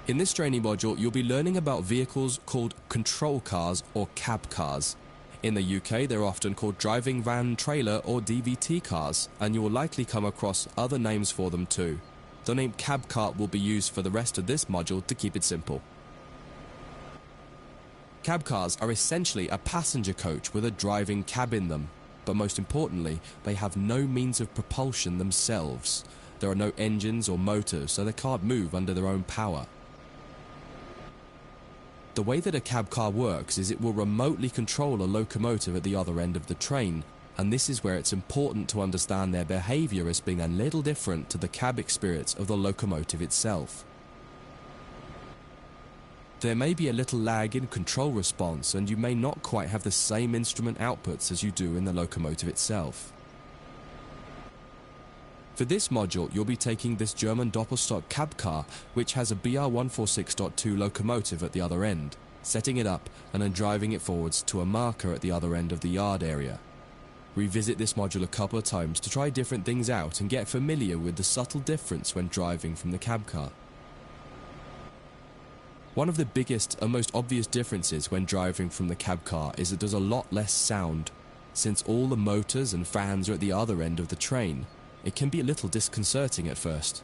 In this training module, you'll be learning about vehicles called control cars or cab cars. In the UK, they're often called driving van trailer or DVT cars, and you will likely come across other names for them too. The name cab car will be used for the rest of this module to keep it simple. Cab cars are essentially a passenger coach with a driving cab in them, but most importantly, they have no means of propulsion themselves. There are no engines or motors, so they can't move under their own power. The way that a cab car works is it will remotely control a locomotive at the other end of the train, and this is where it's important to understand their behaviour as being a little different to the cab experience of the locomotive itself. There may be a little lag in control response, and you may not quite have the same instrument outputs as you do in the locomotive itself. For this module, you'll be taking this German Doppelstock cab car, which has a BR146.2 locomotive at the other end, setting it up and then driving it forwards to a marker at the other end of the yard area. Revisit this module a couple of times to try different things out and get familiar with the subtle difference when driving from the cab car. One of the biggest and most obvious differences when driving from the cab car is that there's a lot less sound. Since all the motors and fans are at the other end of the train, it can be a little disconcerting at first.